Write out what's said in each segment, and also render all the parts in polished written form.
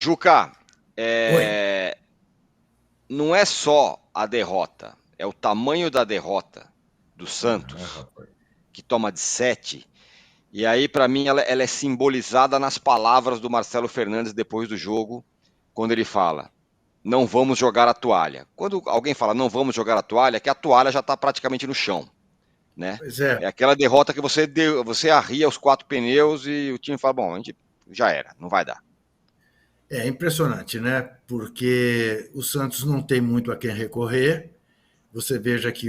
Juca, Oi. não é só a derrota, é o tamanho da derrota do Santos, Rapaz. que toma de 7. E aí, para mim, ela é simbolizada nas palavras do Marcelo Fernandes depois do jogo, quando ele fala: não vamos jogar a toalha. Quando alguém fala não vamos jogar a toalha, é que a toalha já está praticamente no chão, né? Pois é, É aquela derrota que você arria os quatro pneus e o time fala: bom, a gente já era, não vai dar. é impressionante, né? Porque o Santos não tem muito a quem recorrer. Você veja que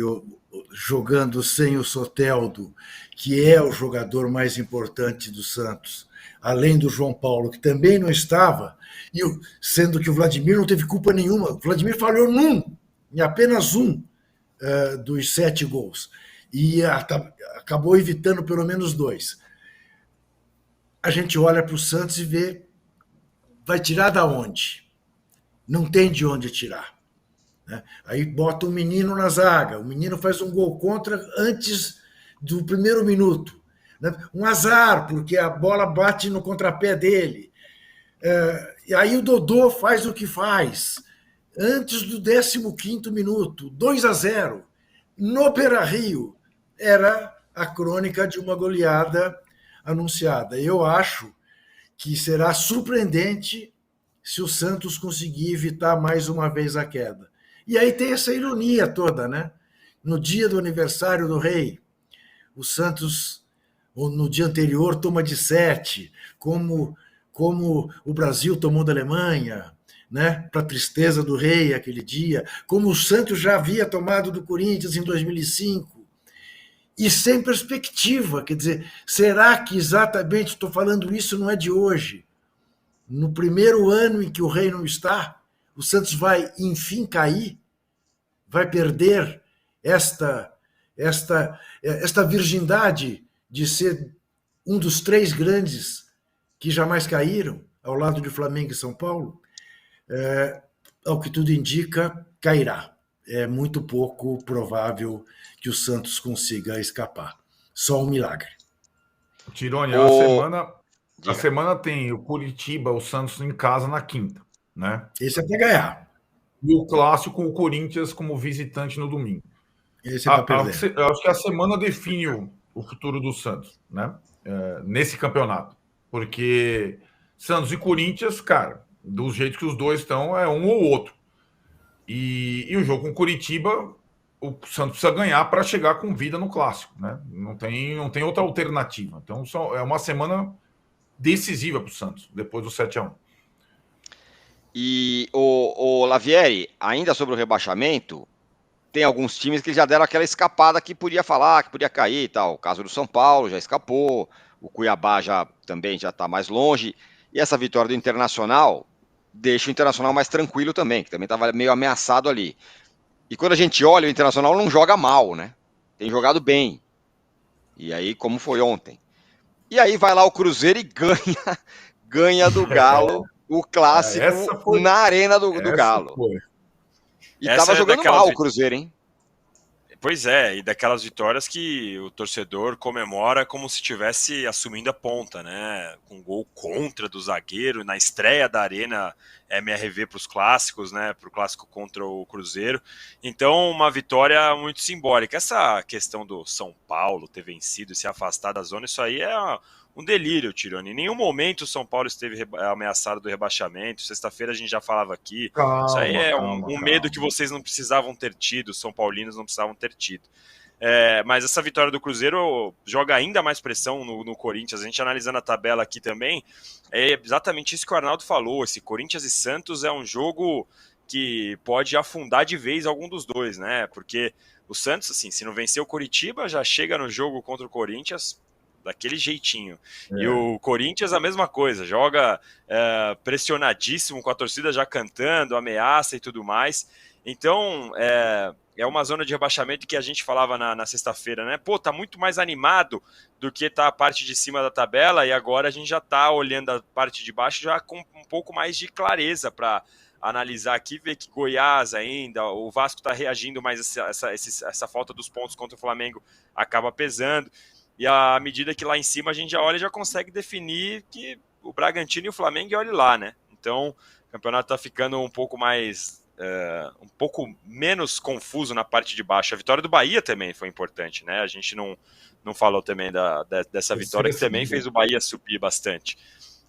jogando sem o Soteldo, que é o jogador mais importante do Santos, além do João Paulo, que também não estava, sendo que o Vladimir não teve culpa nenhuma. O Vladimir falhou em apenas um dos 7 gols. E acabou evitando pelo menos dois. A gente olha para o Santos e vê, vai tirar da onde? Não tem de onde tirar. Né? Aí bota um menino na zaga, o menino faz um gol contra antes do primeiro minuto. Né? Um azar, porque a bola bate no contrapé dele. E aí o Dodô faz o que faz. Antes do 15º minuto, 2-0, no Beira-Rio, era a crônica de uma goleada anunciada. Eu acho que será surpreendente se o Santos conseguir evitar mais uma vez a queda. E aí tem essa ironia toda, né? No dia do aniversário do rei, o Santos, no dia anterior, toma de 7, como o Brasil tomou da Alemanha, né? Para tristeza do rei aquele dia, como o Santos já havia tomado do Corinthians em 2005, e sem perspectiva, quer dizer, será que exatamente estou falando isso não é de hoje? No primeiro ano em que o rei não está, o Santos vai enfim cair, vai perder esta esta virgindade de ser um dos 3 grandes que jamais caíram, ao lado de Flamengo e São Paulo, ao que tudo indica, cairá. É muito pouco provável que o Santos consiga escapar. Só um milagre. Tirone, O, a diga. semana tem o Curitiba, o Santos em casa na quinta, né? Esse é para ganhar. E o clássico, o Corinthians como visitante no domingo. Esse é para perder. Eu acho que a semana define o futuro do Santos, né? Nesse campeonato. Porque Santos e Corinthians, cara, do jeito que os dois estão, é um ou outro. E o jogo com Curitiba, o Santos precisa ganhar para chegar com vida no clássico, né? Não tem outra alternativa. Então é uma semana decisiva para o Santos, depois do 7-1. E o Lavieri, ainda sobre o rebaixamento, tem alguns times que já deram aquela escapada que podia falar, que podia cair e tal. O caso do São Paulo já escapou, o Cuiabá já também já está mais longe. E essa vitória do Internacional deixa o Internacional mais tranquilo também, que também estava meio ameaçado ali. E quando a gente olha, o Internacional não joga mal, né? Tem jogado bem. E aí, como foi ontem. E aí vai lá o Cruzeiro e ganha, ganha do Galo o clássico Essa foi. na arena do Essa Galo. foi. E Essa tava é jogando daquelas mal o Cruzeiro, hein? Pois é, e daquelas vitórias que o torcedor comemora como se estivesse assumindo a ponta, né? Com gol contra do zagueiro na estreia da Arena MRV para os clássicos, né? Para o clássico contra o Cruzeiro. Então, uma vitória muito simbólica. Essa questão do São Paulo ter vencido e se afastar da zona, isso aí é um delírio, Tironi. Em nenhum momento o São Paulo esteve ameaçado do rebaixamento. Sexta-feira a gente já falava aqui. Isso aí Calma, é calma, um medo que calma. vocês não precisavam ter tido, os São Paulinos não precisavam ter tido. Mas essa vitória do Cruzeiro joga ainda mais pressão no Corinthians. A gente analisando a tabela aqui também, é exatamente isso que o Arnaldo falou. Esse Corinthians e Santos é um jogo que pode afundar de vez algum dos dois, né? Porque o Santos, assim, se não vencer o Coritiba, já chega no jogo contra o Corinthians daquele jeitinho. E É. o Corinthians a mesma coisa, joga pressionadíssimo com a torcida já cantando, ameaça e tudo mais. Então, é uma zona de rebaixamento que a gente falava na sexta-feira, né? Pô, tá muito mais animado do que tá a parte de cima da tabela e agora a gente já tá olhando a parte de baixo já com um pouco mais de clareza para analisar aqui, ver que Goiás ainda, o Vasco tá reagindo, mas essa falta dos pontos contra o Flamengo acaba pesando. E à medida que lá em cima a gente já olha e já consegue definir que o Bragantino e o Flamengo olhe lá, né? Então, o campeonato está ficando um pouco mais... um pouco menos confuso na parte de baixo. A vitória do Bahia também foi importante, né? A gente não falou também dessa vitória, que também fez o Bahia subir bastante.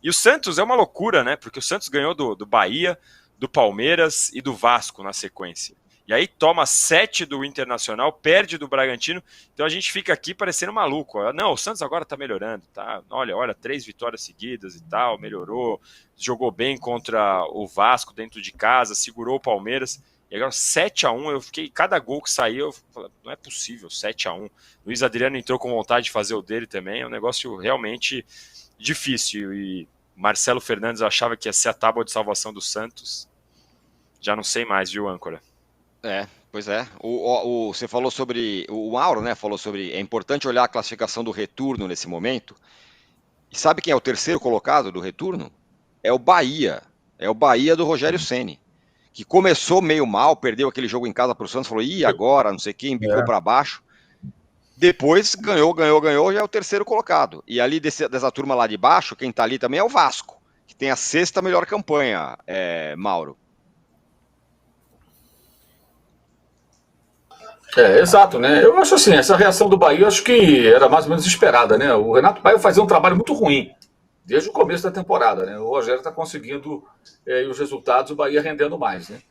E o Santos é uma loucura, né? Porque o Santos ganhou do Bahia, do Palmeiras e do Vasco na sequência. E aí toma 7 do Internacional, perde do Bragantino. Então a gente fica aqui parecendo maluco. Não, o Santos agora tá melhorando, tá? Olha, 3 vitórias seguidas e tal, melhorou. Jogou bem contra o Vasco dentro de casa, segurou o Palmeiras. E agora 7-1, eu fiquei, cada gol que saiu, eu falei, não é possível, 7-1. Luiz Adriano entrou com vontade de fazer o dele também, é um negócio realmente difícil. E Marcelo Fernandes, eu achava que ia ser a tábua de salvação do Santos. Já não sei mais, viu, âncora? Pois é. Você falou sobre... O Mauro, né, falou sobre... É importante olhar a classificação do retorno nesse momento. E sabe quem é o terceiro colocado do retorno? É o Bahia. É o Bahia do Rogério Ceni, que começou meio mal, perdeu aquele jogo em casa para o Santos, falou, agora, não sei quem, embicou para baixo. Depois ganhou, já é o terceiro colocado. E ali dessa turma lá de baixo, quem tá ali também é o Vasco, que tem a 6ª melhor campanha, Mauro. Exato, né? Eu acho assim, essa reação do Bahia, eu acho que era mais ou menos esperada, né? O Renato Bahia fazia um trabalho muito ruim desde o começo da temporada, né? O Rogério está conseguindo os resultados, o Bahia rendendo mais, né?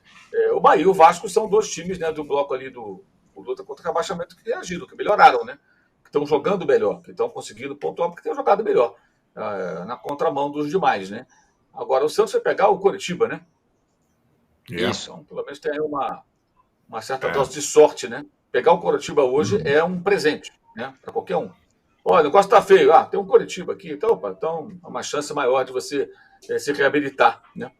O Bahia e o Vasco são 2 times, né, do bloco ali do luta contra o rebaixamento que reagiram, que melhoraram, né? Que estão jogando melhor, que estão conseguindo pontuar porque têm jogado melhor, na contramão dos demais, né? Agora, o Santos vai pegar o Coritiba, né? Isso. Então, pelo menos tem aí uma certa dose de sorte, né? Pegar o Coritiba hoje é um presente, né? Para qualquer um. Olha, o negócio tá feio. Tem um Coritiba aqui. Então é uma chance maior de você se reabilitar, né?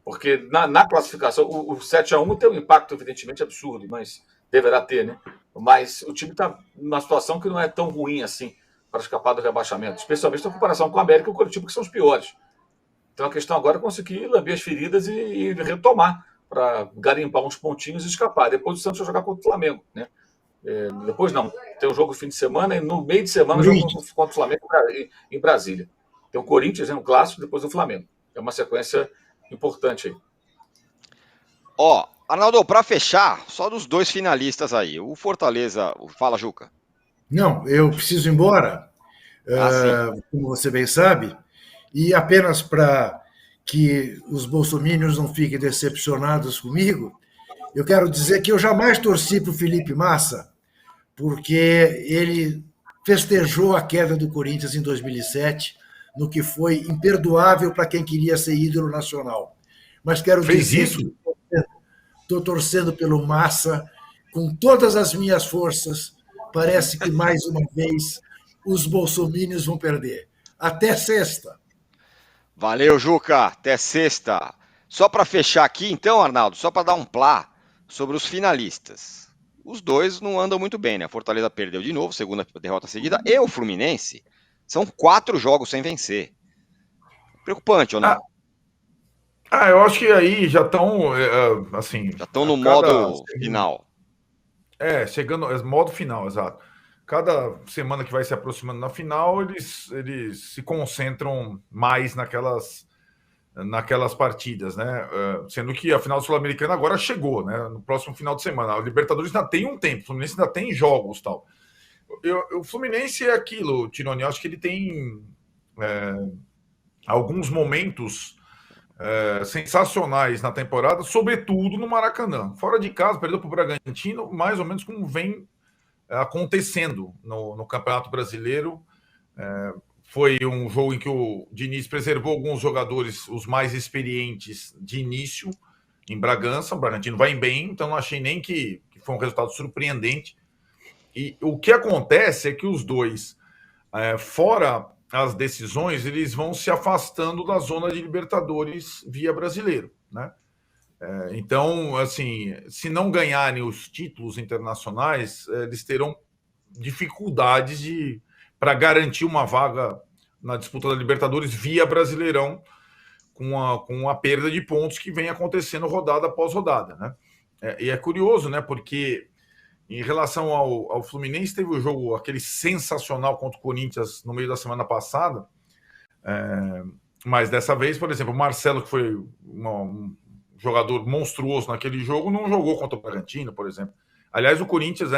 Porque na classificação, o 7-1 tem um impacto, evidentemente, absurdo, mas deverá ter, né? Mas o time está numa situação que não é tão ruim assim para escapar do rebaixamento, especialmente na comparação com o América e o Coritiba, que são os piores. Então a questão agora é conseguir lamber as feridas e retomar para garimpar uns pontinhos e escapar. Depois o Santos vai jogar contra o Flamengo, né? Depois não. Tem um jogo no fim de semana e no meio de semana jogo contra o Flamengo em Brasília. Tem o Corinthians, um clássico, depois o Flamengo. É uma sequência importante aí. Arnaldo, para fechar, só dos 2 finalistas aí. O Fortaleza... Fala, Juca. Não, eu preciso ir embora, como você bem sabe, e apenas para que os bolsominions não fiquem decepcionados comigo, eu quero dizer que eu jamais torci para o Felipe Massa, porque ele festejou a queda do Corinthians em 2007, no que foi imperdoável para quem queria ser ídolo nacional. Mas quero dizer que estou torcendo pelo Massa com todas as minhas forças. Parece que, mais uma vez, os bolsominions vão perder. Até sexta. Valeu, Juca. Até sexta. Só para fechar aqui, então, Arnaldo, só para dar um plá sobre os finalistas. Os 2 não andam muito bem, né? A Fortaleza perdeu de novo, 2ª derrota seguida, e o Fluminense são 4 jogos sem vencer. Preocupante ou não? Eu acho que aí já estão, assim... Já estão no modo final. Chegando, modo final, exato. Cada semana que vai se aproximando na final, eles se concentram mais naquelas partidas, né? Sendo que a final sul-americana agora chegou, né? No próximo final de semana. A Libertadores ainda tem um tempo, o Fluminense ainda tem jogos, tal. O Fluminense é aquilo, Tironi, eu acho que ele tem alguns momentos sensacionais na temporada, sobretudo no Maracanã. Fora de casa, perdeu para o Bragantino, mais ou menos como vem acontecendo no Campeonato Brasileiro. Foi um jogo em que o Diniz preservou alguns jogadores, os mais experientes, de início, em Bragança. O Bragantino vai bem, então não achei nem que foi um resultado surpreendente. E o que acontece é que os 2, fora as decisões, eles vão se afastando da zona de Libertadores via brasileiro, né? Então, assim, se não ganharem os títulos internacionais, eles terão dificuldades para garantir uma vaga na disputa da Libertadores via Brasileirão, com a perda de pontos que vem acontecendo rodada após rodada, né? E é curioso, né? Porque em relação ao Fluminense, teve o jogo, aquele sensacional contra o Corinthians no meio da semana passada, Mas dessa vez, por exemplo, o Marcelo, que foi um jogador monstruoso naquele jogo, não jogou contra o Bragantino, por exemplo. Aliás, o Corinthians,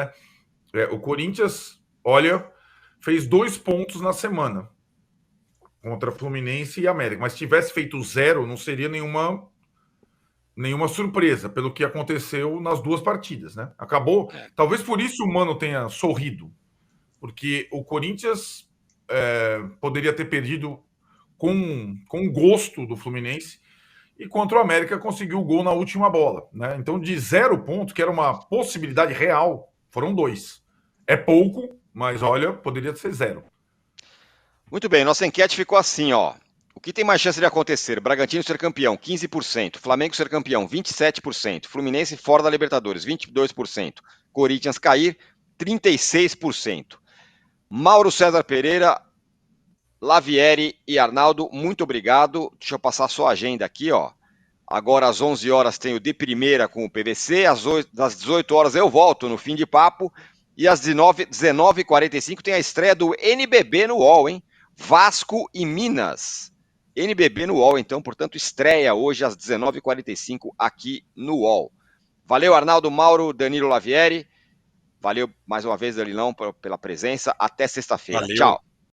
o Corinthians, olha, fez 2 pontos na semana contra Fluminense e América. Mas se tivesse feito 0, não seria nenhuma surpresa pelo que aconteceu nas 2 partidas, né? Acabou. Talvez por isso o Mano tenha sorrido, porque o Corinthians poderia ter perdido com gosto do Fluminense, e contra o América conseguiu o gol na última bola, né? Então, de 0 pontos, que era uma possibilidade real, foram 2. É pouco, mas olha, poderia ser 0. Muito bem, nossa enquete ficou assim, ó. O que tem mais chance de acontecer? Bragantino ser campeão, 15%. Flamengo ser campeão, 27%. Fluminense fora da Libertadores, 22%. Corinthians cair, 36%. Mauro César Pereira, Lavieri e Arnaldo, muito obrigado. Deixa eu passar a sua agenda aqui, ó. Agora às 11 horas tem o De Primeira com o PVC, às 18 horas eu volto no Fim de Papo, e às 19h45 tem a estreia do NBB no UOL, hein? Vasco e Minas. NBB no UOL, então, portanto, estreia hoje às 19h45 aqui no UOL. Valeu, Arnaldo, Mauro, Danilo Lavieri. Valeu mais uma vez, Danilão, pela presença. Até sexta-feira. Tchau.